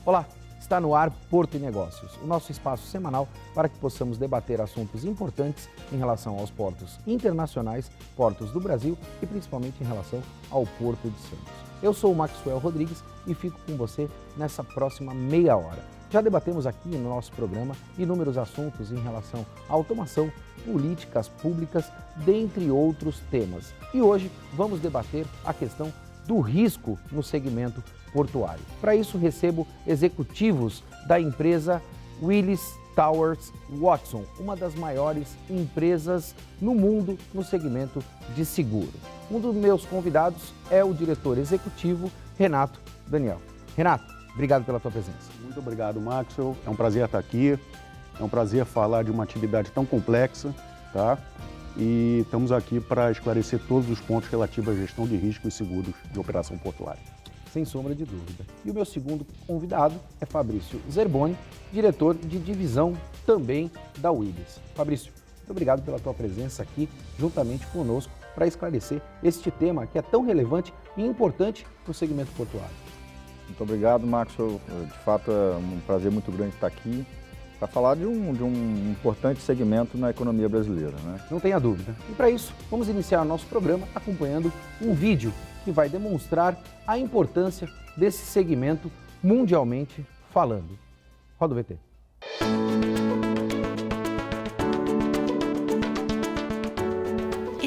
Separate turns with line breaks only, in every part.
Olá, está no ar Porto e Negócios, o nosso espaço semanal para que possamos debater assuntos importantes em relação aos portos internacionais, portos do Brasil e principalmente em relação ao Porto de Santos. Eu sou o Maxwell Rodrigues e fico com você nessa próxima meia hora. Já debatemos aqui no nosso programa inúmeros assuntos em relação à automação, políticas públicas, dentre outros temas. E hoje vamos debater a questão do risco no segmento portuário. Para isso, recebo executivos da empresa Willis Towers Watson, uma das maiores empresas no mundo no segmento de seguro. Um dos meus convidados é o diretor executivo, Renato Daniel. Renato, obrigado pela tua presença.
Muito obrigado, Maxwell. É um prazer estar aqui. É um prazer falar de uma atividade tão complexa, tá? E estamos aqui para esclarecer todos os pontos relativos à gestão de risco e seguros de operação portuária.
Sem sombra de dúvida. E o meu segundo convidado é Fabrício Zerboni, diretor de divisão também da Willis. Fabrício, muito obrigado pela tua presença aqui juntamente conosco para esclarecer este tema que é tão relevante e importante para o segmento portuário.
Muito obrigado, Maxwell. De fato, é um prazer muito grande estar aqui para falar de um importante segmento na economia brasileira, né?
Não tenha dúvida. E para isso, vamos iniciar nosso programa acompanhando um vídeo que vai demonstrar a importância desse segmento mundialmente falando. Roda o VT.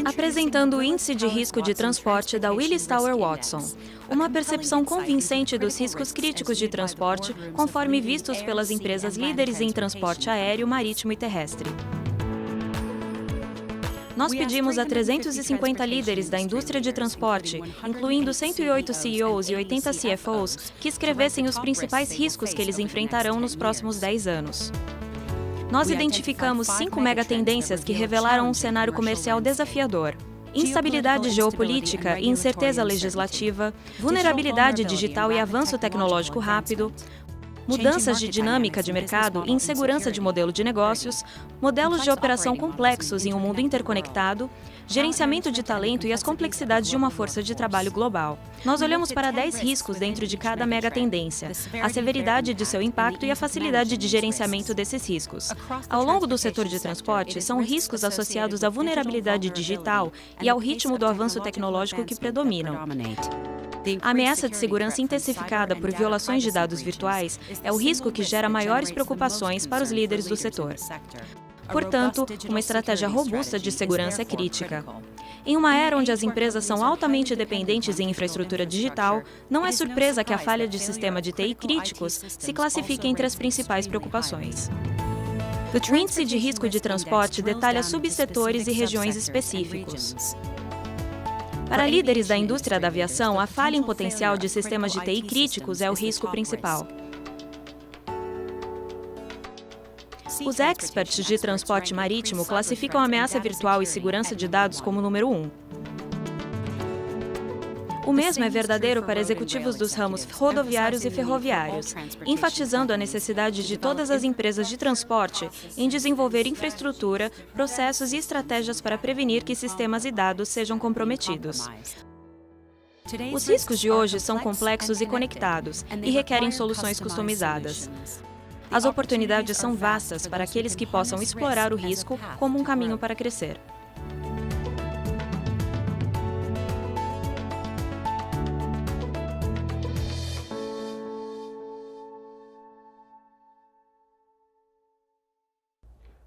Apresentando o Índice de Risco de Transporte da Willis Towers Watson, uma percepção convincente dos riscos críticos de transporte, conforme vistos pelas empresas líderes em transporte aéreo, marítimo e terrestre. Nós pedimos a 350 líderes da indústria de transporte, incluindo 108 CEOs e 80 CFOs, que escrevessem os principais riscos que eles enfrentarão nos próximos 10 anos. Nós identificamos 5 megatendências que revelaram um cenário comercial desafiador: instabilidade geopolítica e incerteza legislativa, vulnerabilidade digital e avanço tecnológico rápido, mudanças de dinâmica de mercado e insegurança de modelo de negócios, modelos de operação complexos em um mundo interconectado, gerenciamento de talento e as complexidades de uma força de trabalho global. Nós olhamos para 10 riscos dentro de cada mega tendência, a severidade de seu impacto e a facilidade de gerenciamento desses riscos. Ao longo do setor de transporte, são riscos associados à vulnerabilidade digital e ao ritmo do avanço tecnológico que predominam. A ameaça de segurança intensificada por violações de dados virtuais é o risco que gera maiores preocupações para os líderes do setor. Portanto, uma estratégia robusta de segurança é crítica. Em uma era onde as empresas são altamente dependentes em infraestrutura digital, não é surpresa que a falha de sistema de TI críticos se classifique entre as principais preocupações. O Índice de Risco de Transporte detalha subsetores e regiões específicos. Para líderes da indústria da aviação, a falha em potencial de sistemas de TI críticos é o risco principal. Os experts de transporte marítimo classificam a ameaça virtual e segurança de dados como número 1. O mesmo é verdadeiro para executivos dos ramos rodoviários e ferroviários, enfatizando a necessidade de todas as empresas de transporte em desenvolver infraestrutura, processos e estratégias para prevenir que sistemas e dados sejam comprometidos. Os riscos de hoje são complexos e conectados e requerem soluções customizadas. As oportunidades são vastas para aqueles que possam explorar o risco como um caminho para crescer.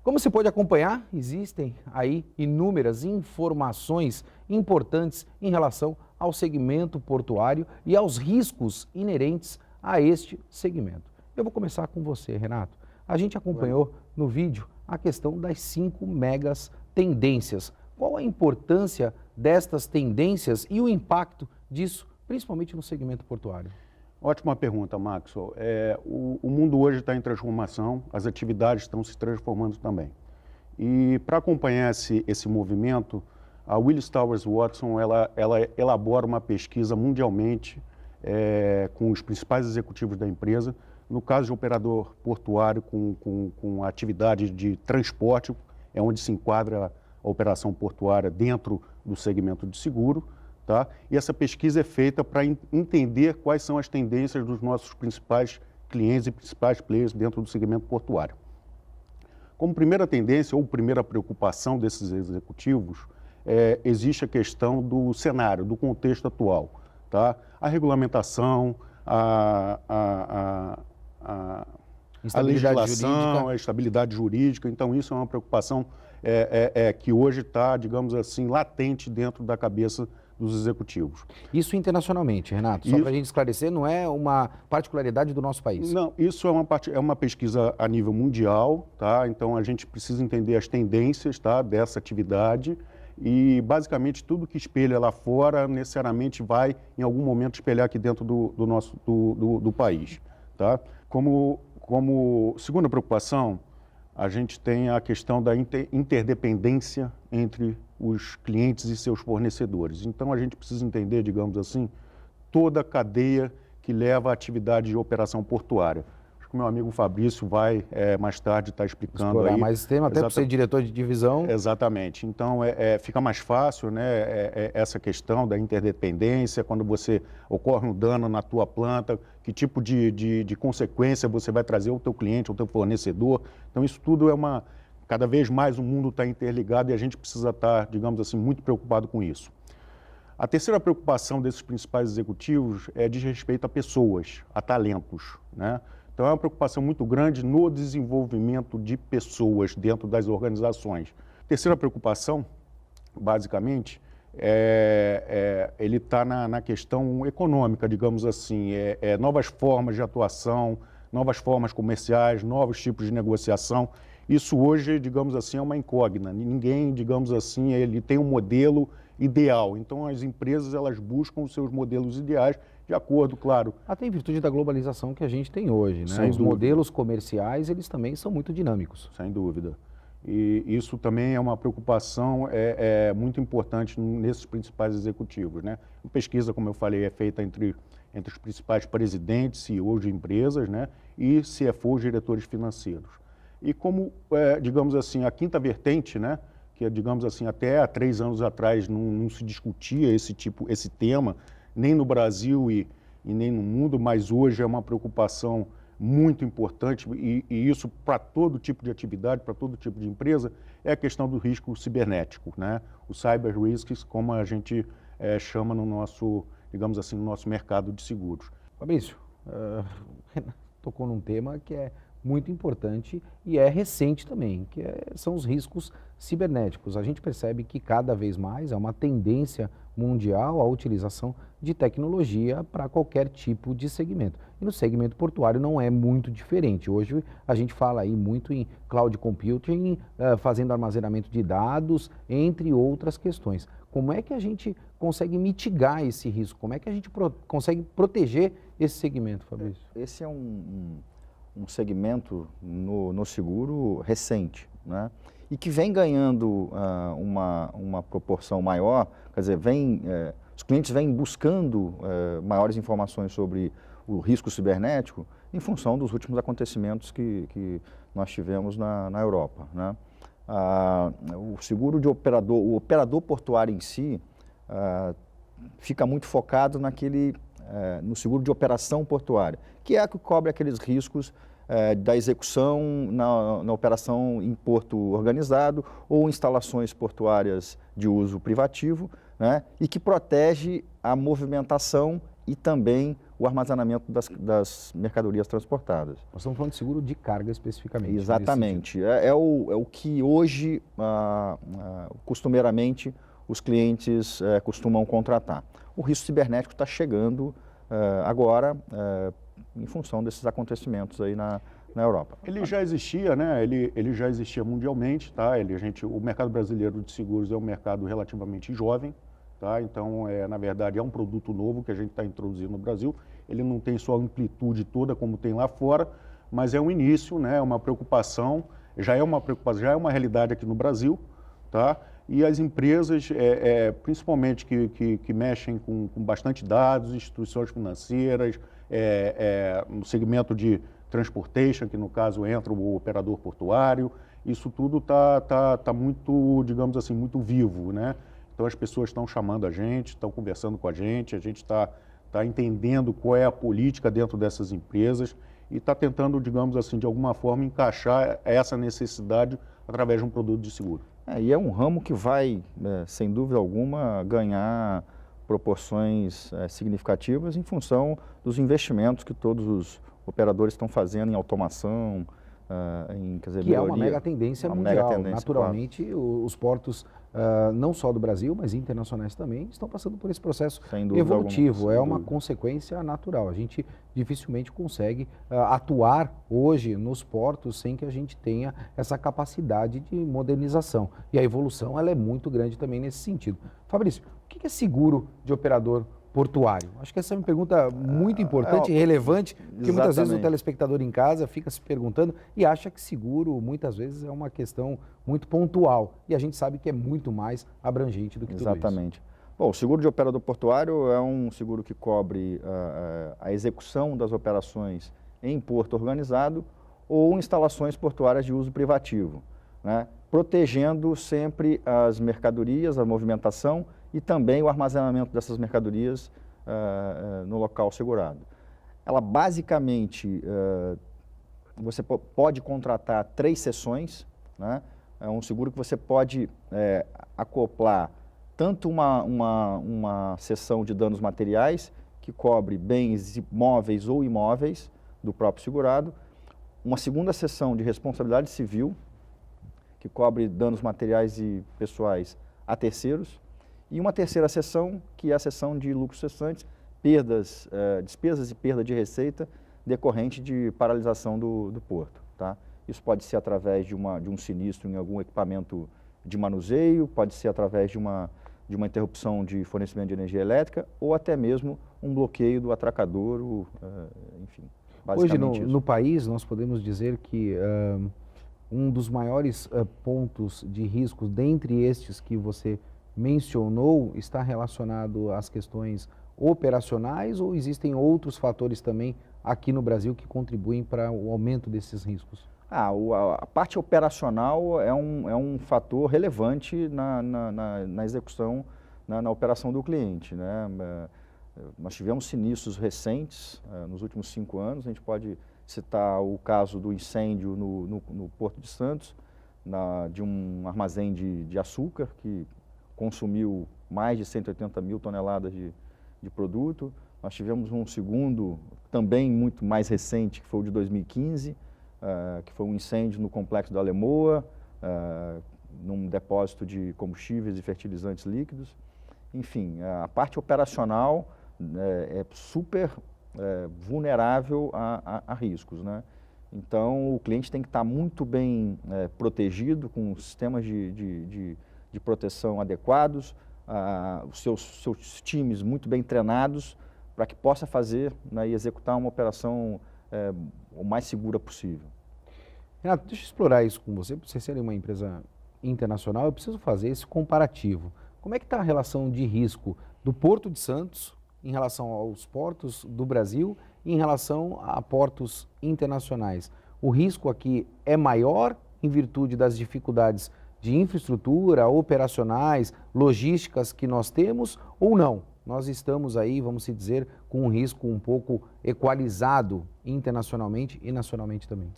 Como se pode acompanhar, existem aí inúmeras informações importantes em relação ao segmento portuário e aos riscos inerentes a este segmento. Eu vou começar com você, Renato. A gente acompanhou no vídeo a questão das 5 megas tendências. Qual a importância destas tendências e o impacto disso, principalmente no segmento portuário?
Ótima pergunta, Maxwell. O mundo hoje está em transformação, as atividades estão se transformando também. E para acompanhar esse movimento, a Willis Towers Watson ela elabora uma pesquisa mundialmente com os principais executivos da empresa. No caso de operador portuário com atividade de transporte, é onde se enquadra a operação portuária dentro do segmento de seguro. Tá? E essa pesquisa é feita para entender quais são as tendências dos nossos principais clientes e principais players dentro do segmento portuário. Como primeira tendência ou primeira preocupação desses executivos, existe a questão do cenário, do contexto atual. Tá? A regulamentação, a legislação, jurídica. A estabilidade jurídica. Então, isso é uma preocupação que hoje está, digamos assim, latente dentro da cabeça dos executivos.
Isso internacionalmente, Renato, só para a gente esclarecer, não é uma particularidade do nosso país?
Não, isso é uma pesquisa a nível mundial, tá? Então a gente precisa entender as tendências, tá, dessa atividade e basicamente tudo que espelha lá fora necessariamente vai em algum momento espelhar aqui dentro do nosso país, tá? Como segunda preocupação, a gente tem a questão da interdependência entre os clientes e seus fornecedores. Então, a gente precisa entender, digamos assim, toda a cadeia que leva à atividade de operação portuária. Acho que o meu amigo Fabrício vai mais tarde estar explicando
explorar
aí.
mais esse tema, até para ser diretor de divisão.
Exatamente. Então, fica mais fácil, né, essa questão da interdependência, quando você ocorre um dano na tua planta, que tipo de consequência você vai trazer ao teu cliente, ao teu fornecedor. Então, isso tudo cada vez mais o mundo está interligado e a gente precisa estar, digamos assim, muito preocupado com isso. A terceira preocupação desses principais executivos diz respeito a pessoas, a talentos, né? Então, é uma preocupação muito grande no desenvolvimento de pessoas dentro das organizações. Terceira preocupação, basicamente, ele está na questão econômica, digamos assim, novas formas de atuação, novas formas comerciais, novos tipos de negociação. Isso hoje, digamos assim, é uma incógnita. Ninguém, digamos assim, ele tem um modelo ideal. Então, as empresas, elas buscam os seus modelos ideais de acordo, claro.
Até em virtude da globalização que a gente tem hoje, né?
Sem
Os
dúvida.
modelos comerciais, eles também são muito dinâmicos.
Sem dúvida. E isso também é uma preocupação muito importante nesses principais executivos, né? A pesquisa, como eu falei, é feita entre os principais presidentes, CEOs de empresas, né? E CFOs, diretores financeiros. E como, digamos assim, a quinta vertente, né, que, digamos assim, até há 3 anos atrás não se discutia esse tema, nem no Brasil e nem no mundo, mas hoje é uma preocupação muito importante e isso para todo tipo de atividade, para todo tipo de empresa, é a questão do risco cibernético, né? O cyber risks, como a gente chama no nosso, digamos assim, no nosso mercado de seguros.
Fabrício, tocou num tema que é muito importante e é recente também, que são os riscos cibernéticos. A gente percebe que cada vez mais é uma tendência mundial a utilização de tecnologia para qualquer tipo de segmento. E no segmento portuário não é muito diferente. Hoje a gente fala aí muito em cloud computing, fazendo armazenamento de dados, entre outras questões. Como é que a gente consegue mitigar esse risco? Como é que a gente consegue proteger esse segmento, Fabrício?
Esse é um segmento no seguro recente, né? E que vem ganhando uma proporção maior, quer dizer, os clientes vêm buscando maiores informações sobre o risco cibernético em função dos últimos acontecimentos que nós tivemos na Europa, né? O seguro de operador, o operador portuário em si, fica muito focado no seguro de operação portuária, que é a que cobre aqueles riscos da execução na operação em porto organizado ou instalações portuárias de uso privativo, né, e que protege a movimentação e também o armazenamento das mercadorias transportadas.
Nós estamos falando de seguro de carga especificamente.
Exatamente. É o que hoje, costumeiramente, os clientes costumam contratar. O risco cibernético está chegando agora em função desses acontecimentos aí na Europa.
Ele já existia, né? Ele já existia mundialmente, tá? O mercado brasileiro de seguros é um mercado relativamente jovem, tá? Então, na verdade, é um produto novo que a gente está introduzindo no Brasil. Ele não tem sua amplitude toda como tem lá fora, mas é um início, né? É uma preocupação, já é uma realidade aqui no Brasil, tá? E as empresas, principalmente que mexem com bastante dados, instituições financeiras, no segmento de transportation, que no caso entra o operador portuário, isso tudo tá muito, digamos assim, muito vivo, né? Então as pessoas estão chamando a gente, estão conversando com a gente está entendendo qual é a política dentro dessas empresas e está tentando, digamos assim, de alguma forma encaixar essa necessidade através de um produto de seguro.
E é um ramo que vai, sem dúvida alguma, ganhar proporções significativas em função dos investimentos que todos os operadores estão fazendo em automação, quer dizer,
que é uma mega tendência mundial. Naturalmente,
claro.
Os portos, não só do Brasil, mas internacionais também, estão passando por esse processo evolutivo. É uma consequência natural. A gente dificilmente consegue atuar hoje nos portos sem que a gente tenha essa capacidade de modernização. E a evolução ela é muito grande também nesse sentido. Fabrício, o que é seguro de operador portuário? Acho que essa é uma pergunta muito importante e relevante, porque muitas vezes o telespectador em casa fica se perguntando e acha que seguro muitas vezes é uma questão muito pontual e a gente sabe que é muito mais abrangente do que tudo isso.
Exatamente. Bom, o seguro de operador portuário é um seguro que cobre a execução das operações em porto organizado ou instalações portuárias de uso privativo, né? Protegendo sempre as mercadorias, a movimentação e também o armazenamento dessas mercadorias no local segurado. Ela basicamente, você pode contratar 3 sessões, né? É um seguro que você pode acoplar tanto uma seção de danos materiais, que cobre bens móveis ou imóveis do próprio segurado, uma segunda seção de responsabilidade civil, que cobre danos materiais e pessoais a terceiros, e uma terceira seção, que é a seção de lucros cessantes, despesas e perda de receita decorrente de paralisação do porto. Tá? Isso pode ser através de um sinistro em algum equipamento de manuseio, pode ser através de uma interrupção de fornecimento de energia elétrica ou até mesmo um bloqueio do atracadouro, enfim.
Hoje no país nós podemos dizer que um dos maiores pontos de risco, dentre estes que você mencionou, está relacionado às questões operacionais ou existem outros fatores também aqui no Brasil que contribuem para o aumento desses riscos?
A parte operacional é um fator relevante na execução, na operação do cliente, né? Nós tivemos sinistros recentes nos últimos 5 anos, a gente pode citar o caso do incêndio no Porto de Santos, de um armazém de açúcar que consumiu mais de 180 mil toneladas de produto. Nós tivemos um segundo, também muito mais recente, que foi o de 2015, que foi um incêndio no complexo da Alemoa, num depósito de combustíveis e fertilizantes líquidos. Enfim, a parte operacional é super vulnerável a riscos, né? Então, o cliente tem que estar muito bem protegido, com sistemas de proteção adequados, os seus times muito bem treinados, para que possa fazer, né, e executar uma operação o mais segura possível.
Renato, deixa eu explorar isso com você. Para você ser uma empresa internacional, eu preciso fazer esse comparativo. Como é que está a relação de risco do Porto de Santos em relação aos portos do Brasil e em relação a portos internacionais? O risco aqui é maior em virtude das dificuldades de infraestrutura, operacionais, logísticas que nós temos ou não? Nós estamos aí, vamos dizer, com um risco um pouco equalizado internacionalmente e nacionalmente também.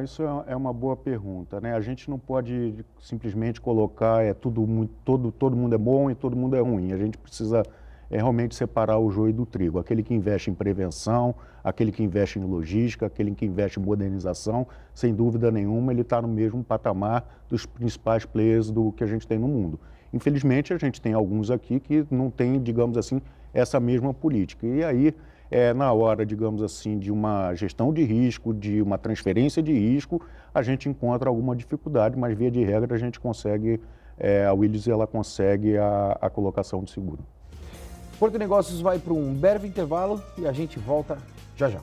Isso é uma boa pergunta, né? A gente não pode simplesmente colocar todo mundo é bom e todo mundo é ruim. A gente precisa realmente separar o joio do trigo. Aquele que investe em prevenção, aquele que investe em logística, aquele que investe em modernização, sem dúvida nenhuma, ele está no mesmo patamar dos principais players do que a gente tem no mundo. Infelizmente, a gente tem alguns aqui que não têm, digamos assim, essa mesma política. E aí, na hora, digamos assim, de uma gestão de risco, de uma transferência de risco, a gente encontra alguma dificuldade, mas via de regra a gente consegue, a Willys ela consegue a colocação de seguro.
Porto Negócios vai para um breve intervalo e a gente volta já já.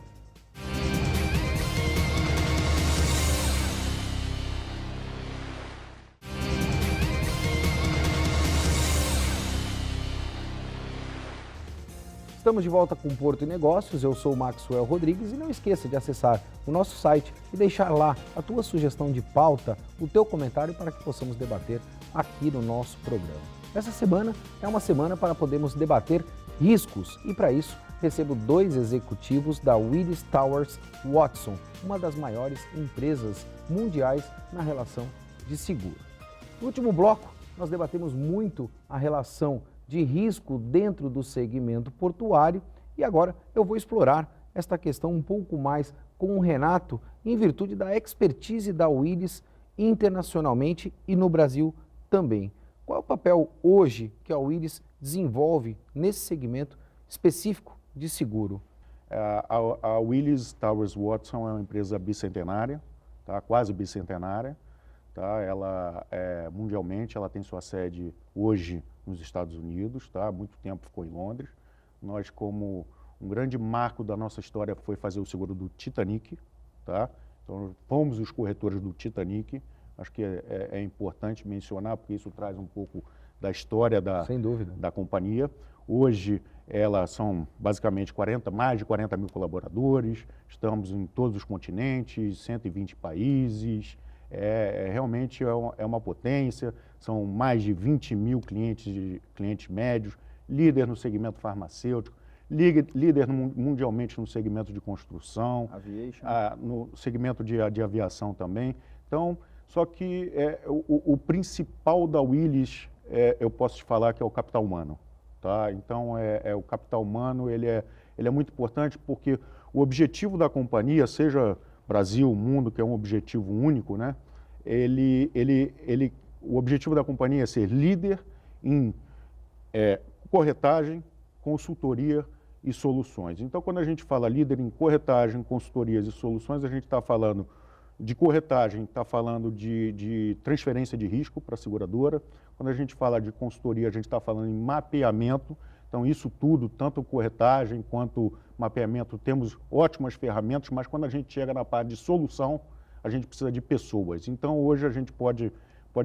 Estamos de volta com Porto e Negócios, eu sou o Maxwell Rodrigues e não esqueça de acessar o nosso site e deixar lá a tua sugestão de pauta, o teu comentário para que possamos debater aqui no nosso programa. Essa semana é uma semana para podermos debater riscos e para isso recebo 2 executivos da Willis Towers Watson, uma das maiores empresas mundiais na relação de seguro. No último bloco, nós debatemos muito a relação de risco dentro do segmento portuário e agora eu vou explorar esta questão um pouco mais com o Renato, em virtude da expertise da Willis internacionalmente e no Brasil também. Qual é o papel hoje que a Willis desenvolve nesse segmento específico de seguro?
A Willis Towers Watson é uma empresa bicentenária, tá? Quase bicentenária. Tá? Ela, mundialmente, ela tem sua sede hoje nos Estados Unidos, tá? Há muito tempo ficou em Londres. Nós, como um grande marco da nossa história, foi fazer o seguro do Titanic. Tá? Então, fomos os corretores do Titanic. Acho que é importante mencionar, porque isso traz um pouco da história
Sem dúvida.
da companhia. Hoje, elas são basicamente mais de 40 mil colaboradores, estamos em todos os continentes, 120 países, realmente é uma potência, são mais de 20 mil clientes médios, líder no segmento farmacêutico, líder mundialmente no segmento de construção, no segmento de aviação também. Então, só que o principal da Willis, eu posso te falar que é o capital humano. Tá? Então, o capital humano ele é muito importante porque o objetivo da companhia, seja Brasil, mundo, que é um objetivo único, né? O objetivo da companhia é ser líder em corretagem, consultoria e soluções. Então, quando a gente fala líder em corretagem, consultorias e soluções, a gente está falando de corretagem, está falando de transferência de risco para a seguradora. Quando a gente fala de consultoria, a gente está falando em mapeamento. Então, isso tudo, tanto corretagem quanto mapeamento, temos ótimas ferramentas, mas quando a gente chega na parte de solução, a gente precisa de pessoas. Então, hoje a gente pode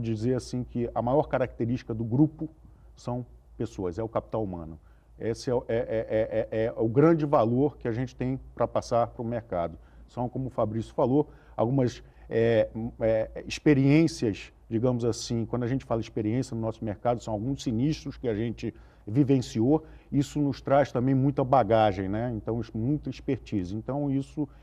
dizer assim que a maior característica do grupo são pessoas, é o capital humano. Esse é o grande valor que a gente tem para passar para o mercado. São, como o Fabrício falou, algumas experiências, digamos assim, quando a gente fala experiência no nosso mercado, são alguns sinistros que a gente vivenciou, isso nos traz também muita bagagem, né? Então, muita expertise. Então,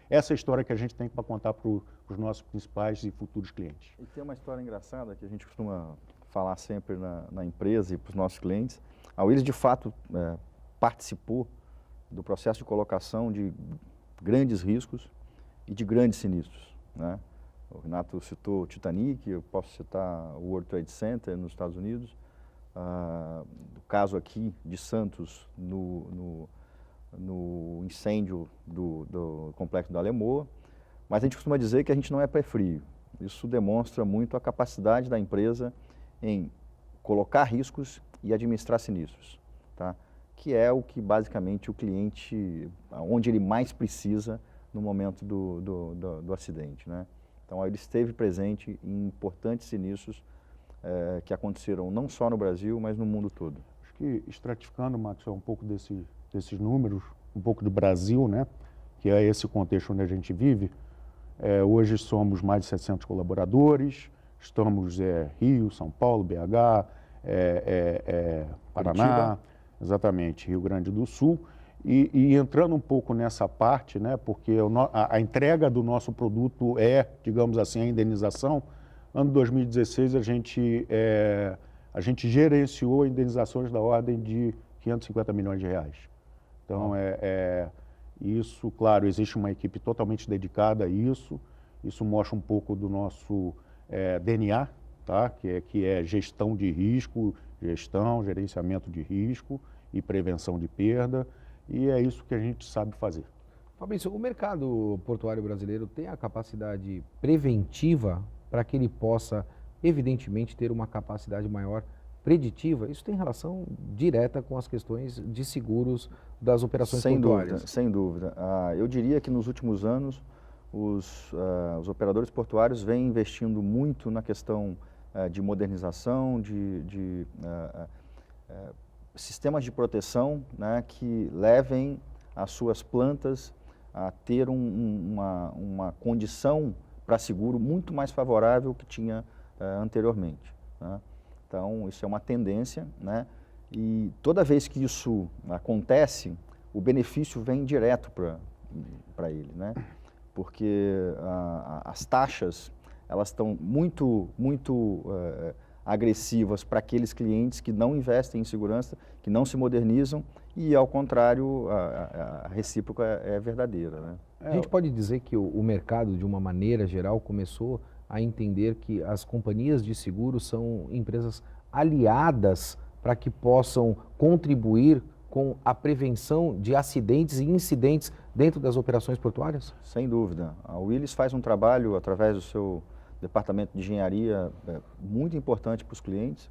essa é a história que a gente tem para contar para os nossos principais e futuros clientes.
E tem uma história engraçada que a gente costuma falar sempre na empresa e para os nossos clientes. A Willis, de fato, participou do processo de colocação de grandes riscos e de grandes sinistros, né? O Renato citou o Titanic, eu posso citar o World Trade Center nos Estados Unidos, o caso aqui de Santos no incêndio do complexo da Alemoa, mas a gente costuma dizer que a gente não é pé frio. Isso demonstra muito a capacidade da empresa em colocar riscos e administrar sinistros, tá? Que é o que basicamente o cliente, onde ele mais precisa no momento do acidente, né? Então, ele esteve presente em importantes sinistros que aconteceram não só no Brasil, mas no mundo todo.
Acho que, estratificando, Max, um pouco desses números, um pouco do Brasil, né? Que é esse contexto onde a gente vive. Hoje somos mais de 700 colaboradores, estamos Rio, São Paulo, BH, Paraná,
Curitiba.
Exatamente, Rio Grande do Sul. E entrando um pouco nessa parte, né, porque a entrega do nosso produto digamos assim, a indenização. Ano 2016, a gente gerenciou indenizações da ordem de 550 milhões de reais. Então, isso, claro, existe uma equipe totalmente dedicada a isso. Isso mostra um pouco do nosso DNA, tá? que é gestão de risco, gerenciamento de risco e prevenção de perda. E é isso que a gente sabe fazer.
Fabrício, o mercado portuário brasileiro tem a capacidade preventiva para que ele possa, evidentemente, ter uma capacidade maior preditiva? Isso tem relação direta com as questões de seguros das operações portuárias.
Sem dúvida. Eu diria que nos últimos anos os operadores portuários vêm investindo muito na questão de modernização, de sistemas de proteção, né, que levem as suas plantas a ter uma condição para seguro muito mais favorável que tinha anteriormente, né? Então, isso é uma tendência, né? E toda vez que isso acontece, o benefício vem direto para ele, né? Porque as taxas, elas estão muito agressivas para aqueles clientes que não investem em segurança, que não se modernizam, e ao contrário, a recíproca é verdadeira, né?
A gente pode dizer que o mercado, de uma maneira geral, começou a entender que as companhias de seguro são empresas aliadas para que possam contribuir com a prevenção de acidentes e incidentes dentro das operações portuárias?
Sem dúvida. A Willis faz um trabalho, através do seu departamento de engenharia, muito importante para os clientes.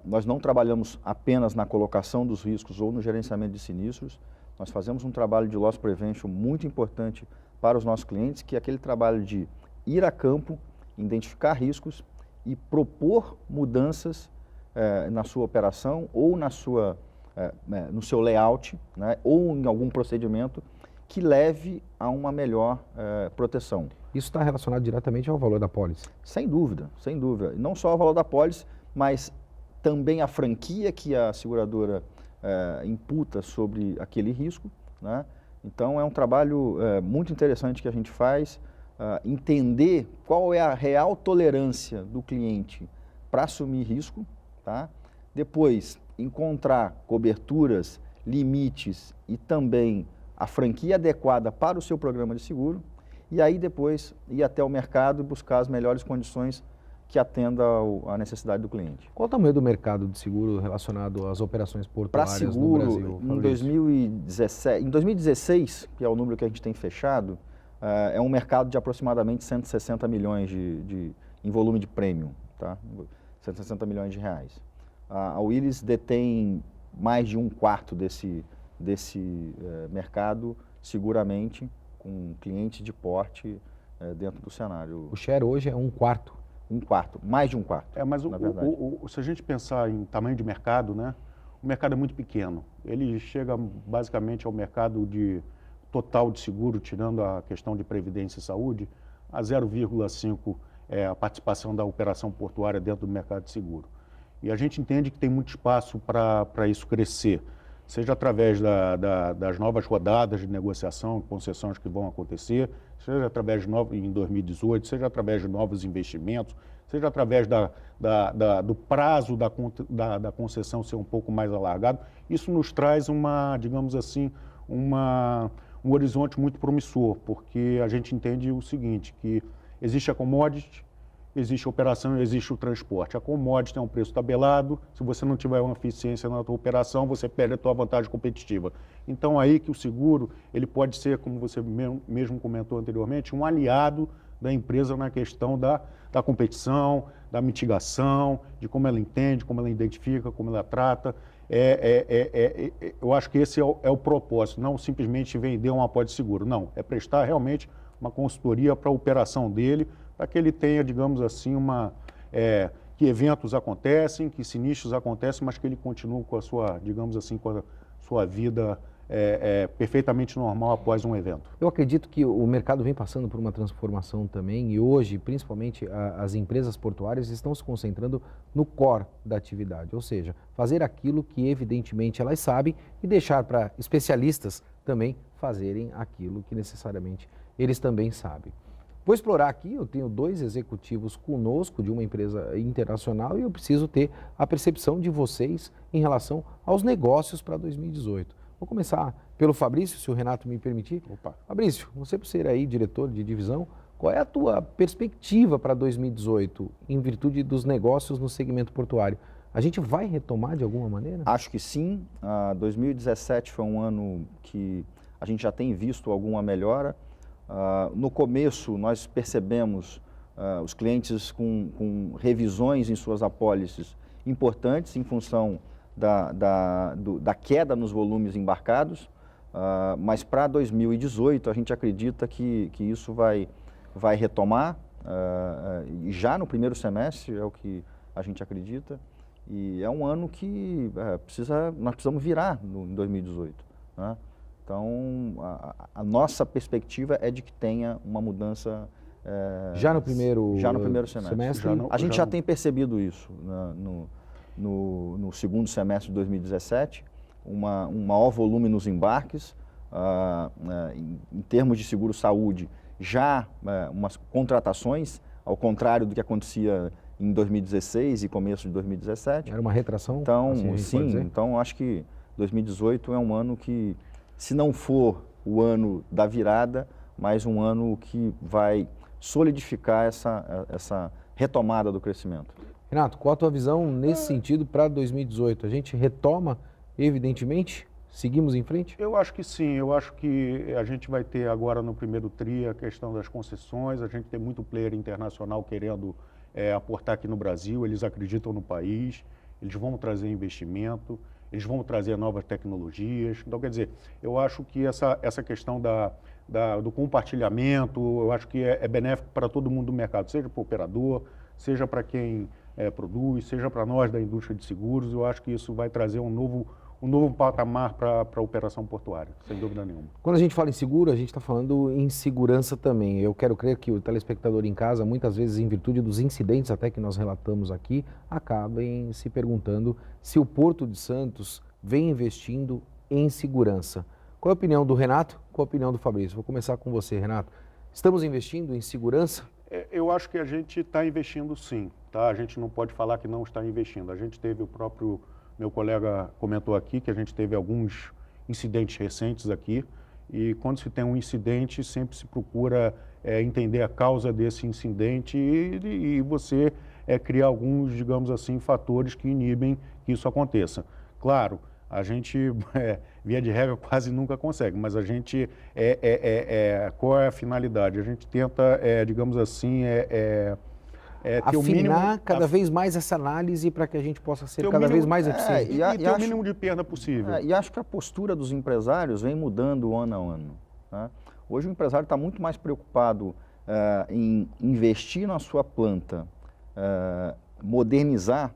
Nós não trabalhamos apenas na colocação dos riscos ou no gerenciamento de sinistros. Nós fazemos um trabalho de loss prevention muito importante para os nossos clientes, que é aquele trabalho de ir a campo, identificar riscos e propor mudanças na sua operação ou no seu layout, né, ou em algum procedimento que leve a uma melhor proteção.
Isso está relacionado diretamente ao valor da pólice?
Sem dúvida, sem dúvida. Não só o valor da pólice, mas também a franquia que a seguradora imputa sobre aquele risco, né? Então, é um trabalho muito interessante que a gente faz, entender qual é a real tolerância do cliente para assumir risco, tá? Depois, encontrar coberturas, limites e também a franquia adequada para o seu programa de seguro, e aí depois ir até o mercado e buscar as melhores condições que atendam à necessidade do cliente.
Qual o tamanho do mercado de seguro relacionado às operações portuárias
seguro,
no Brasil?
Em 2016, que é o número que a gente tem fechado, é um mercado de aproximadamente 160 milhões em volume de prêmio, tá? 160 milhões de reais. A Willis detém mais de um quarto desse mercado, seguramente, com clientes de porte dentro do cenário.
O share hoje é um quarto.
Um quarto, mais de um quarto.
Mas se a gente pensar em tamanho de mercado, né, o mercado é muito pequeno. Ele chega basicamente ao mercado total de seguro, tirando a questão de previdência e saúde, a 0,5 a participação da operação portuária dentro do mercado de seguro. E a gente entende que tem muito espaço para isso crescer, seja através das novas rodadas de negociação, concessões que vão acontecer, seja através em 2018, seja através de novos investimentos, seja através do prazo da concessão ser um pouco mais alargado. Isso nos traz digamos assim, um horizonte muito promissor, porque a gente entende o seguinte, que existe a commodity, existe a operação e existe o transporte. A commodity tem um preço tabelado, se você não tiver uma eficiência na tua operação, você perde a tua vantagem competitiva. Então, aí que o seguro, ele pode ser, como você mesmo comentou anteriormente, um aliado da empresa na questão da competição, da mitigação, de como ela entende, como ela identifica, como ela trata. Eu acho que esse é o propósito, não simplesmente vender uma apólice de seguro, não. É prestar realmente uma consultoria para a operação dele, para que ele tenha, digamos assim, que eventos acontecem, que sinistros acontecem, mas que ele continue com a sua, digamos assim, com a sua vida perfeitamente normal após um evento.
Eu acredito que o mercado vem passando por uma transformação também e hoje, principalmente, as empresas portuárias estão se concentrando no core da atividade, ou seja, fazer aquilo que evidentemente elas sabem e deixar para especialistas também fazerem aquilo que necessariamente eles também sabem. Vou explorar aqui, eu tenho 2 executivos conosco de uma empresa internacional e eu preciso ter a percepção de vocês em relação aos negócios para 2018. Vou começar pelo Fabrício, se o Renato me permitir.
Opa.
Fabrício, você por ser aí diretor de divisão, qual é a tua perspectiva para 2018 em virtude dos negócios no segmento portuário? A gente vai retomar de alguma maneira?
Acho que sim. 2017 foi um ano que a gente já tem visto alguma melhora. No começo, nós percebemos os clientes com revisões em suas apólices importantes em função da queda nos volumes embarcados, mas para 2018 a gente acredita que isso vai retomar, já no primeiro semestre, é o que a gente acredita, e é um ano que nós precisamos virar em 2018, né? Então, a nossa perspectiva é de que tenha uma mudança
já no primeiro
semestre. A gente já tem percebido isso no segundo semestre de 2017. um maior volume nos embarques, em termos de seguro-saúde, já umas contratações, ao contrário do que acontecia em 2016 e começo de 2017.
Era uma retração?
Então,
assim
sim, então acho que 2018 é um ano que, se não for o ano da virada, mas um ano que vai solidificar essa retomada do crescimento.
Renato, qual a tua visão nesse sentido para 2018? A gente retoma, evidentemente? Seguimos em frente?
Eu acho que sim, eu acho que a gente vai ter agora no primeiro TRI a questão das concessões, a gente tem muito player internacional querendo aportar aqui no Brasil, eles acreditam no país, eles vão trazer investimento, eles vão trazer novas tecnologias. Então, quer dizer, eu acho que essa questão do compartilhamento, eu acho que é benéfico para todo mundo do mercado, seja para o operador, seja para quem produz, seja para nós da indústria de seguros. Eu acho que isso vai trazer um novo patamar para a operação portuária, sem dúvida nenhuma.
Quando a gente fala em seguro, a gente está falando em segurança também. Eu quero crer que o telespectador em casa, muitas vezes em virtude dos incidentes até que nós relatamos aqui, acabem se perguntando se o Porto de Santos vem investindo em segurança. Qual é a opinião do Renato? Qual a opinião do Fabrício? Vou começar com você, Renato. Estamos investindo em segurança?
Eu acho que a gente está investindo sim, tá? A gente não pode falar que não está investindo. A gente teve meu colega comentou aqui que a gente teve alguns incidentes recentes aqui, e quando se tem um incidente, sempre se procura entender a causa desse incidente e você criar alguns, digamos assim, fatores que inibem que isso aconteça. Claro, a gente, via de regra, quase nunca consegue, mas a gente, qual é a finalidade? A gente tenta, digamos assim, ter
afinar cada vez mais essa análise para que a gente possa ser cada vez mais eficiente.
E ter o mínimo de perda possível.
E acho que a postura dos empresários vem mudando ano a ano. Tá? Hoje o empresário está muito mais preocupado em investir na sua planta, modernizar,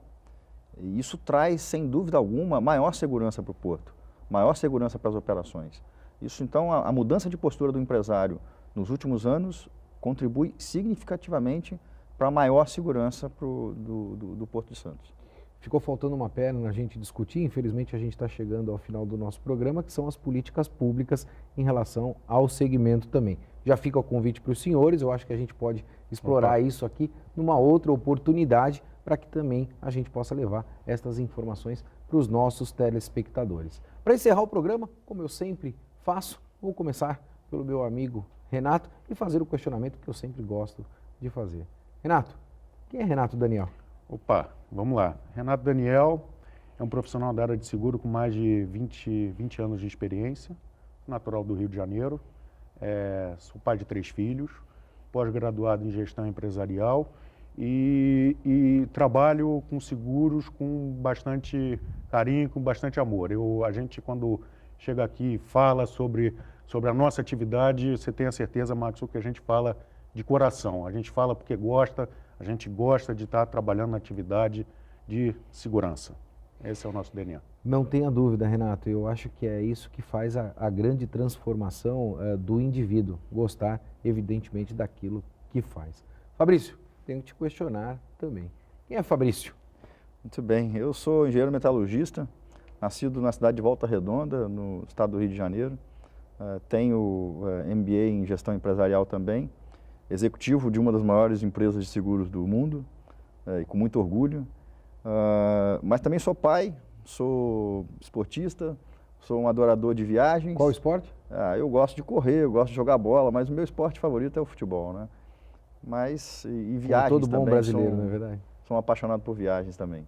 e isso traz, sem dúvida alguma, maior segurança para o porto, maior segurança para as operações. Isso, então, a mudança de postura do empresário nos últimos anos contribui significativamente para a maior segurança do Porto de Santos.
Ficou faltando uma perna na gente discutir, infelizmente a gente está chegando ao final do nosso programa, que são as políticas públicas em relação ao segmento também. Já fica o convite para os senhores, eu acho que a gente pode explorar isso aqui numa outra oportunidade, para que também a gente possa levar estas informações para os nossos telespectadores. Para encerrar o programa, como eu sempre faço, vou começar pelo meu amigo Renato e fazer o questionamento que eu sempre gosto de fazer. Renato, quem é Renato Daniel?
Opa, vamos lá. Renato Daniel é um profissional da área de seguro com mais de 20 anos de experiência, natural do Rio de Janeiro, sou pai de 3 filhos, pós-graduado em gestão empresarial e trabalho com seguros com bastante carinho, com bastante amor. A gente, quando chega aqui e fala sobre a nossa atividade, você tem a certeza, Max, que a gente fala de coração. A gente fala porque a gente gosta de estar trabalhando na atividade de segurança. Esse é o nosso DNA.
Não tenha dúvida, Renato. Eu acho que é isso que faz a grande transformação do indivíduo. Gostar, evidentemente, daquilo que faz. Fabrício, tenho que te questionar também. Quem é Fabrício?
Muito bem. Eu sou engenheiro metalurgista, nascido na cidade de Volta Redonda, no estado do Rio de Janeiro. Tenho MBA em gestão empresarial também. Executivo de uma das maiores empresas de seguros do mundo, e com muito orgulho. Mas também sou pai, sou esportista, sou um adorador de viagens.
Qual esporte?
Eu gosto de correr, eu gosto de jogar bola, mas o meu esporte favorito é o futebol, né? E viagens
como todo bom
também,
brasileiro, não é verdade?
Sou um apaixonado por viagens também.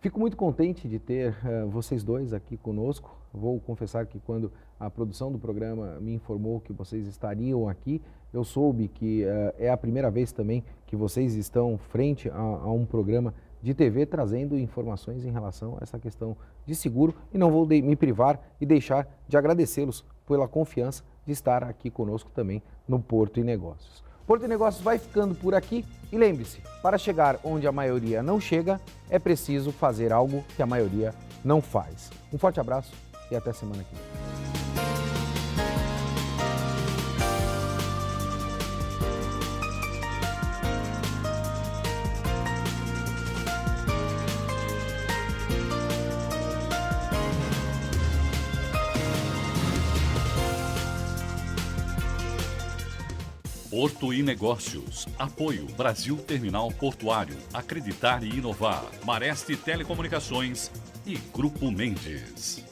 Fico muito contente de ter vocês dois aqui conosco. Vou confessar que quando a produção do programa me informou que vocês estariam aqui, eu soube que é a primeira vez também que vocês estão frente a um programa de TV trazendo informações em relação a essa questão de seguro, e não vou me privar e deixar de agradecê-los pela confiança de estar aqui conosco também no Porto e Negócios. Porto e Negócios vai ficando por aqui e lembre-se, para chegar onde a maioria não chega, é preciso fazer algo que a maioria não faz. Um forte abraço e até semana que vem.
Porto e Negócios. Apoio Brasil Terminal Portuário. Acreditar e inovar. Mareste Telecomunicações e Grupo Mendes.